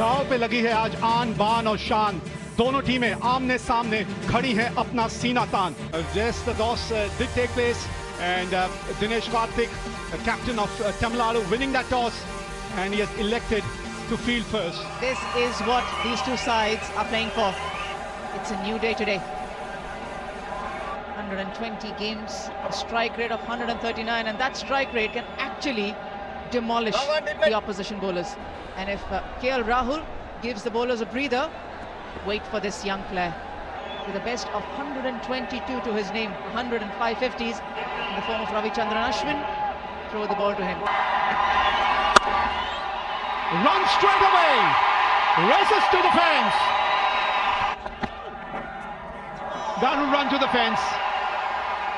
दाव पे लगी है आज आन बान और शान। दोनों टीमें आमने सामने खड़ी हैं अपना सीना तान। Yes, the toss did take place and Dinesh Karthik, captain of Tamil Nadu, winning that toss, and he has elected to field first. This is what these two sides are playing for. It's a new day today. 120 games, a strike rate of 139, and that strike rate can actually demolish the opposition bowlers. And if KL Rahul gives the bowlers a breather, wait for this young player. With a best of 122 to his name, 105 50s in the form of Ravichandran Ashwin. Throw the ball to him. Run straight away, races to the fence. That will run to the fence.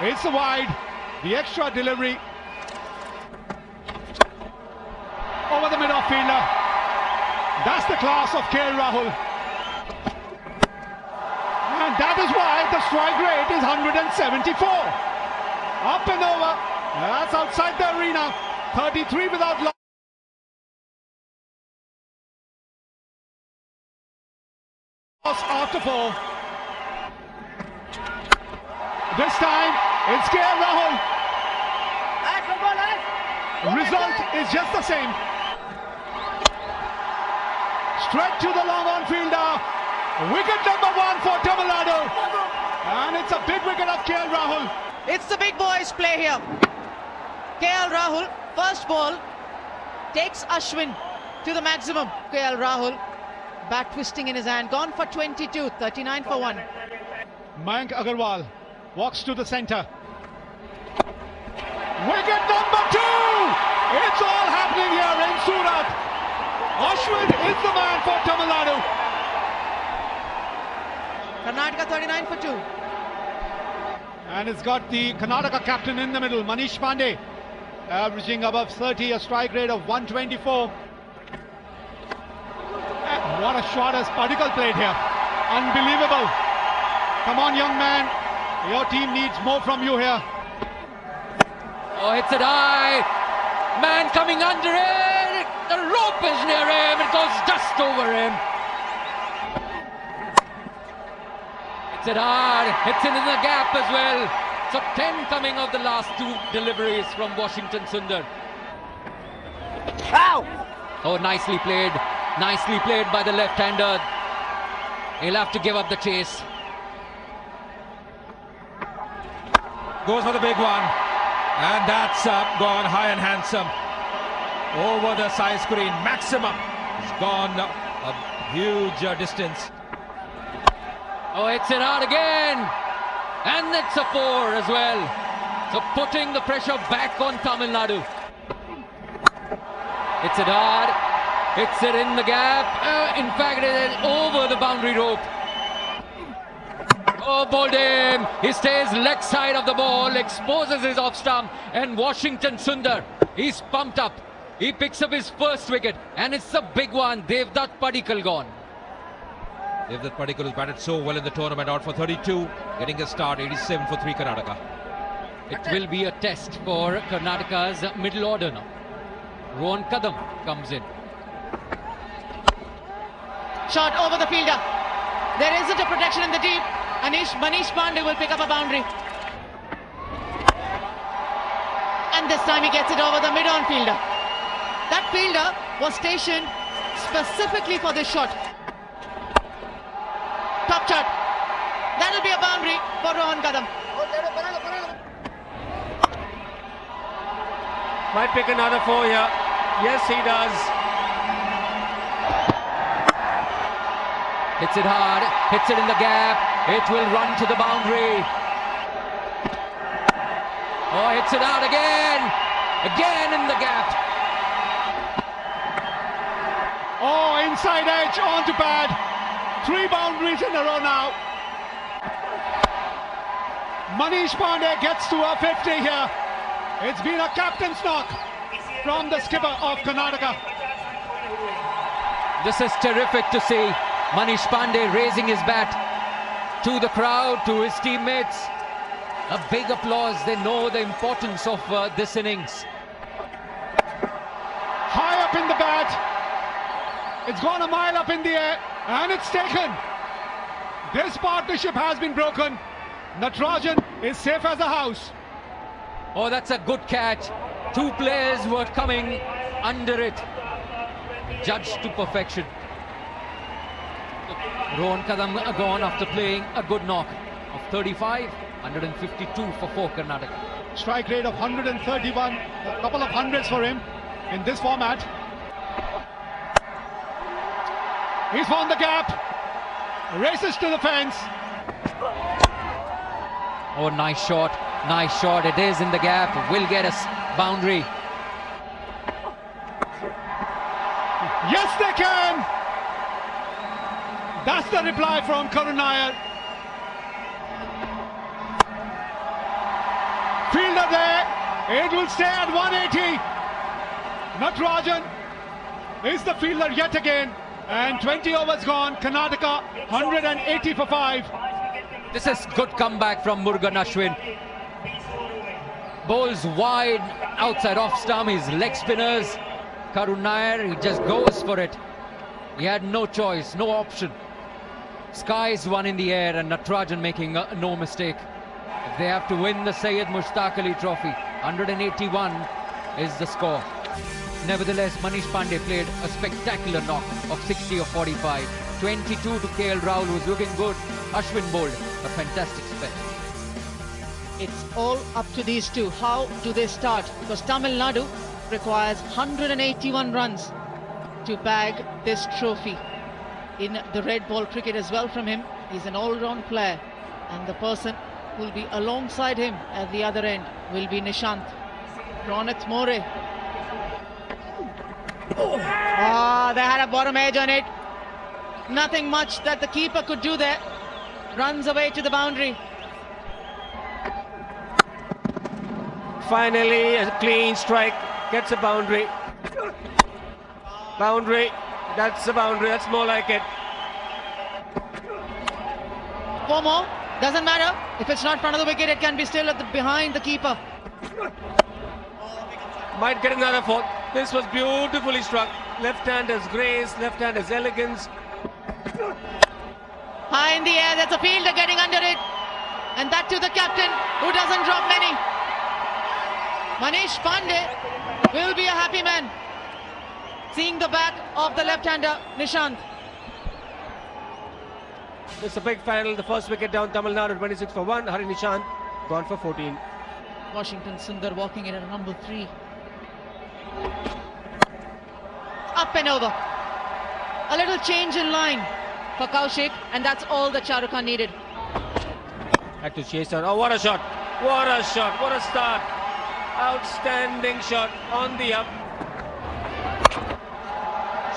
It's a wide, the extra delivery over the mid-off fielder. That's the class of KL Rahul. And that is why the strike rate is 174. Up and over. That's outside the arena. 33 without loss after 4. This time it's KL Rahul. Result is just the same. Straight to the long on fielder. Wicket number 1 for Tamil Nadu. And it's a big wicket of KL Rahul. It's the big boys play here. KL Rahul, first ball, takes Ashwin to the maximum. KL Rahul, bat twisting in his hand, gone for 22, 39 for 1. Mayank Agarwal walks to the centre. Wicket number 2! It's all happening here in Surat. Ashwin is the man for Tamil Nadu. Karnataka 39 for 2. And it's got the Karnataka captain in the middle, Manish Pandey, averaging above 30, a strike rate of 124. And what a shot as Padikkal played here. Unbelievable. Come on, young man. Your team needs more from you here. Oh, hits it high. Man coming under it. The rope is near him. It goes just over him. Hits it hard. Hits it in the gap as well. So 10 coming of the last 2 deliveries from Washington Sundar. Ow! Oh, nicely played. Nicely played by the left-hander. He'll have to give up the chase. Goes for the big one. And that's gone high and handsome. Over the side screen. Maximum. It's gone a huge distance. Oh, it's it hard again. And it's a 4 as well. So putting the pressure back on Tamil Nadu. It's it hard. Hits it in the gap. In fact, it is over the boundary rope. Oh, bowled him. He stays leg side of the ball, exposes his off stump, and Washington Sundar, he's pumped up. He picks up his first wicket, and it's a big one. Devdutt Padikkal gone. Devdutt Padikkal has batted so well in the tournament, out for 32, getting a start, 87 for 3 Karnataka. It will be a test for Karnataka's middle order now. Rohan Kadam comes in. Shot over the fielder. There isn't a protection in the deep. Manish Pandey will pick up a boundary. And this time he gets it over the mid-on fielder. That fielder was stationed specifically for this shot. Top shot. That'll be a boundary for Rohan Kadam. Might pick another 4 here. Yes, he does. Hits it hard, hits it in the gap, it will run to the boundary. Oh, hits it out again in the gap. Oh, inside edge onto pad. 3 boundaries in a row now. Manish Pandey gets to a 50 here. It's been a captain's knock from the skipper of Karnataka. This is terrific to see. Manish Pandey raising his bat to the crowd, to his teammates. A big applause. They know the importance of this innings. High up in the bat. It's gone a mile up in the air and it's taken. This partnership has been broken. Natarajan is safe as a house. Oh, that's a good catch. Two players were coming under it. Judged to perfection. Rohan Kadam gone after playing a good knock of 35, 152 for Karnataka. Strike rate of 131, a couple of hundreds for him in this format. He's found the gap, races to the fence. Oh, nice shot, it is in the gap, will get us boundary. Yes, they can! That's the reply from Karun Nair. Fielder there, it will stay at 180. Natarajan is the fielder yet again, and 20 overs gone. Karnataka 180 for 5. This is good comeback from Murugan Ashwin. Bowls wide outside off stump, his leg spinners. Karun Nair, he just goes for it. He had no choice, no option. Skies one in the air and Natarajan making no mistake. If they have to win the Syed Mushtaq Ali Trophy, 181 is the score. Nevertheless, Manish Pandey played a spectacular knock of 60 or 45. 22 to KL Rahul, who's looking good. Ashwin bowled a fantastic spell. It's all up to these two. How do they start? Because Tamil Nadu requires 181 runs to bag this trophy. In the red ball cricket as well from him, he's an all-round player, and the person who will be alongside him at the other end will be Nishant. Ronit More. They had a bottom edge on it. Nothing much that the keeper could do there. Runs away to the boundary. Finally, a clean strike, gets a boundary. Boundary, that's a boundary, that's more like it. 4 more, doesn't matter. If it's not front of the wicket, it can be still behind the keeper. Might get another 4. This was beautifully struck. Left hand has grace, left hand has elegance. High in the air, there's a fielder getting under it. And that to the captain, who doesn't drop many. Manish Pandey will be a happy man, seeing the bat of the left-hander Nishant. It's a big final. The first wicket down, Tamil Nadu 26 for 1. Hari Nishant gone for 14. Washington Sundar walking in at number 3. Up and over. A little change in line for Kaushik, and that's all that Shah Rukh Khan needed. Had to chase down. Oh, what a shot! What a shot! What a start! Outstanding shot on the up.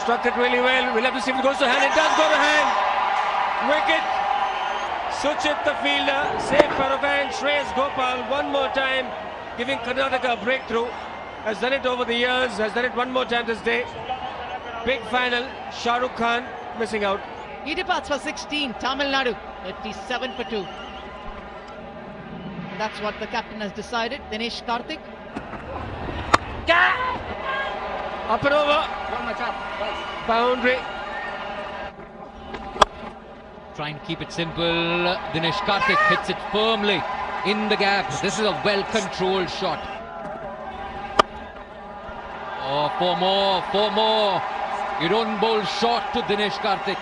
Struck it really well. We'll have to see if it goes to hand. It does go to hand. Wicket. Suchit the fielder. Safe pair of hands. Shreyas Gopal one more time, giving Karnataka a breakthrough. Has done it over the years. Has done it one more time this day. Big final. Shah Rukh Khan missing out. He departs for 16. Tamil Nadu 37 for 2. That's what the captain has decided. Dinesh Karthik. Up and over. Boundary. Trying to keep it simple. Dinesh Karthik hits it firmly in the gap. This is a well-controlled shot. Oh, 4 more, 4 more. You don't bowl short to Dinesh Karthik.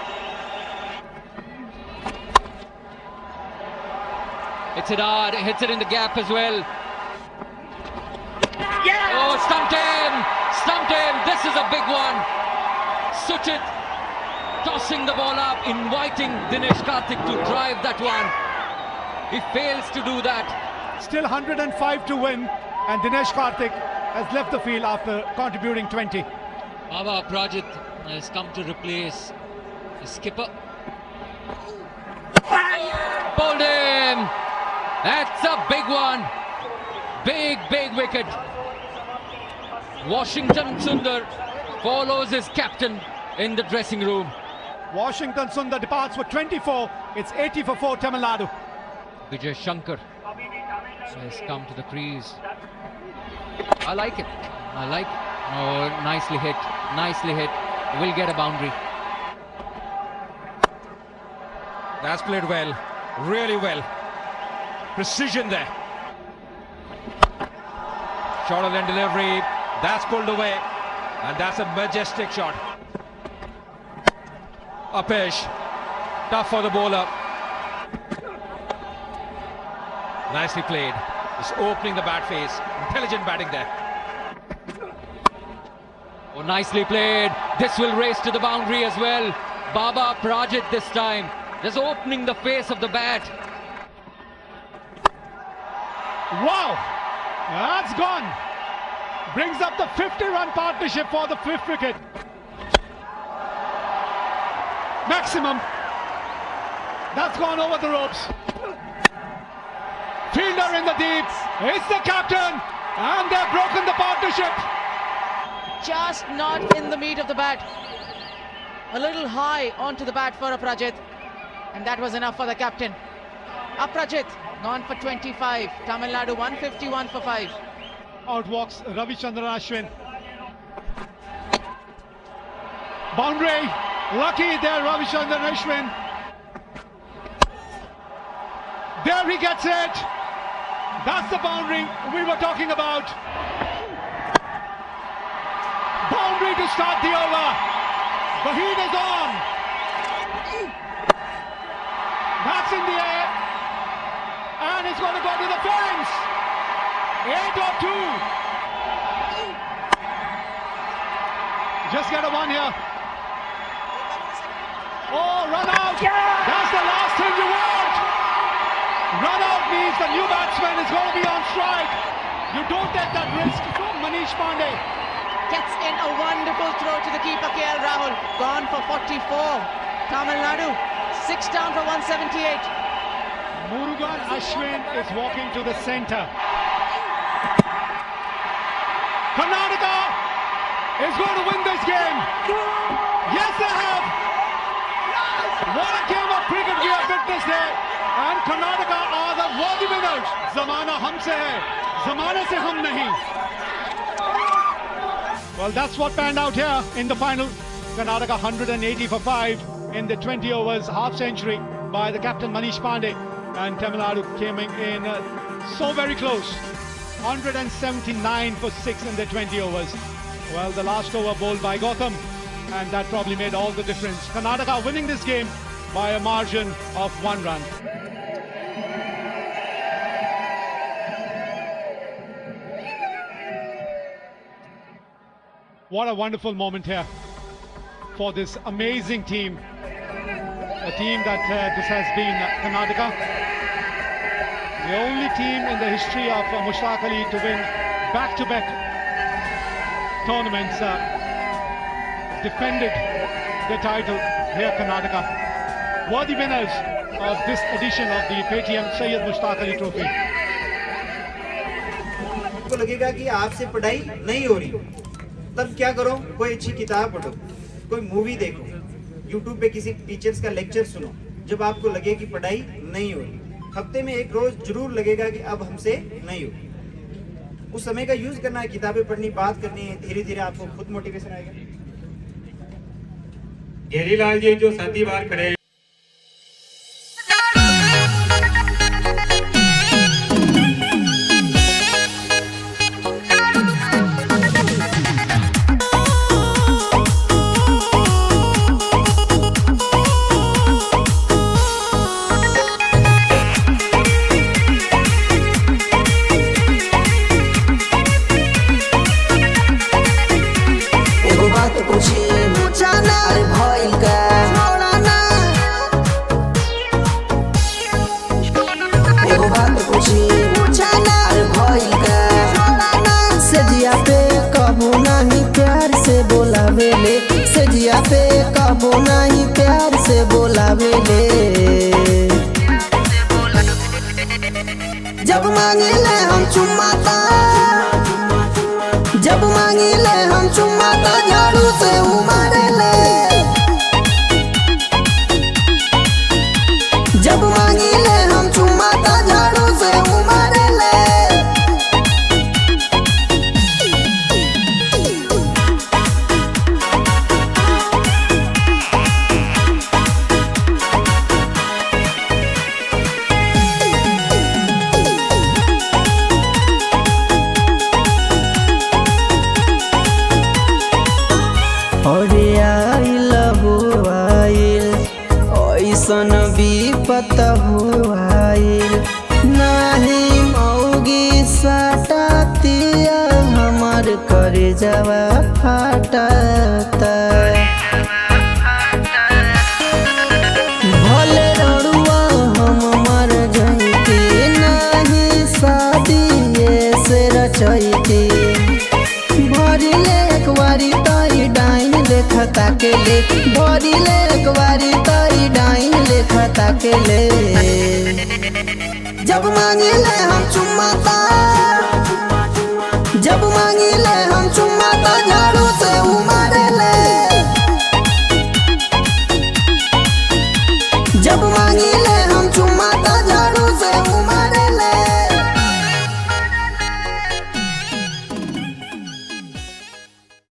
Hits it hard, hits it in the gap as well. Yeah! Oh, stumped him! Stumped him! This is a big one. Suchit tossing the ball up, inviting Dinesh Karthik to drive that one. He fails to do that. Still 105 to win, and Dinesh Karthik has left the field after contributing 20. Baba Prajit has come to replace the skipper. Bowled him! That's a big one. Big, big wicket. Washington Sundar follows his captain in the dressing room. Washington Sundar departs for 24. It's 80 for 4 Tamil Nadu. Vijay Shankar has come to the crease. I like it. I like it. Oh, nicely hit. Nicely hit. will get a boundary. That's played well, really well. Precision there. Short of end delivery, that's pulled away, and that's a majestic shot. Upish, tough for the bowler. Nicely played. Just opening the bat face. Intelligent batting there. Oh, nicely played. This will race to the boundary as well. Baba Prajit this time, just opening the face of the bat. Wow, that's gone. Brings up the 50-run partnership for the 5th wicket. Maximum. That's gone over the ropes. Fielder in the deep. It's the captain, and they've broken the partnership. Just not in the meat of the bat. A little high onto the bat for Aprajit, and that was enough for the captain. Aprajit gone for 25. Tamil Nadu 151 for 5. Out walks Ravichandran Ashwin. Boundary. Lucky there, Ravichandran Ashwin. There he gets it. That's the boundary we were talking about. Boundary to start the over. The heat is on. That's in the air. And it's going to go to the fence. 8 or 2. Just get a 1 here. Oh, run out. That's the last thing you want. Run out means the new batsman is going to be on strike. You don't take that risk from Manish Pandey. Gets in a wonderful throw to the keeper, KL Rahul. Gone for 44. Tamil Nadu 6 down for 178. Murugan Ashwin is walking to the centre. Karnataka is going to win this game. Yes, they have. What a game of cricket we have witnessed here. And Karnataka are the worthy winners. Zamana humse hai, zamane se hum nahi. Well, that's what panned out here in the final. Karnataka 180 for 5 in the 20 overs, half century by the captain Manish Pandey. And Tamil Nadu came in so very close. 179 for 6 in the 20 overs. Well, the last over bowled by Gautam, and that probably made all the difference. Karnataka winning this game by a margin of 1 run. What a wonderful moment here for this amazing team. A team that this has been Karnataka. The only team in the history of Mushtaq Ali to win back-to-back tournaments defended the title here, Karnataka. Worthy winners of this edition of the Paytm Syed Mushtaq Ali Trophy. आपको लगेगा कि आपसे पढ़ाई नहीं हो रही, तब क्या करो? कोई अच्छी किताब पढ़ो, कोई मूवी देखो, YouTube पे किसी टीचर्स का लेक्चर सुनो. जब आपको लगे कि पढ़ाई नहीं हो रही, हफ्ते में एक रोज जरूर लगेगा कि अब हमसे नहीं हो. उस समय का यूज करना है, किताबें पढ़नी, बात करनी है. धीरे धीरे आपको खुद मोटिवेशन आएगा. गेरीलाल जी जो साथी बार खड़े सजिया पे कबो नहीं प्यार से बोलावेले. जब मांगिले हम चुम्माता, जब मांगिले हम चुम्माता झाड़ू से उमारेले. जब मांगिले हम चुम्माता झाड़ू से उमारेले. ऐसन विपत हुआइल नाही मौगी सटातिया हमार करे जवा फाटता भले रड़ुआ हम मर जइती नहीं शादी से रचैती भरिले एक बारी तई डाइन लेखता के ले भरिले एक बारी तई डाइन लेखता के ले जब मांगिले हम चुम्माता जब मांगिले हम चुम्माता झाड़ू से उमारे ले जब मांगी